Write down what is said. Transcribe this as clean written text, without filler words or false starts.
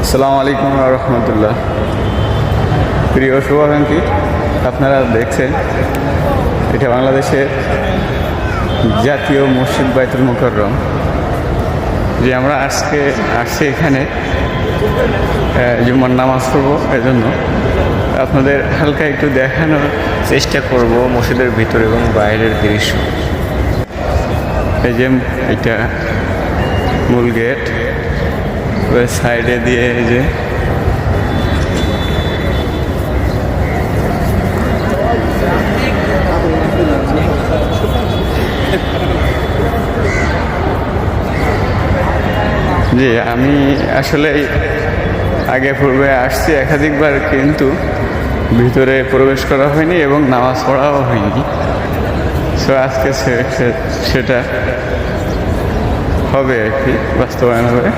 আসসালামু আলাইকুম রহমতুল্লাহ। প্রিয় শুভাকাঙ্ক্ষী, আপনারা দেখছেন এটা বাংলাদেশের জাতীয় মসজিদ বাইতুল মুকাররম। যে আমরা আজকে আসছি এখানে জুম্মার নামাজ পড়বো, এজন্য আপনাদের হালকা একটু দেখানোর চেষ্টা করব মসজিদের ভিতর এবং বাইরের দৃশ্য। এই যে এটা মূল গেট, ওই সাইডে দিয়ে এই যে জি, আমি আসলে আগে পূর্বে আসছি একাধিকবার, কিন্তু ভিতরে প্রবেশ করা হয়নি এবং নামাজ পড়াও হয়নি। সো আজকে সেটা হবে আর কি, বাস্তবায়ন হবে।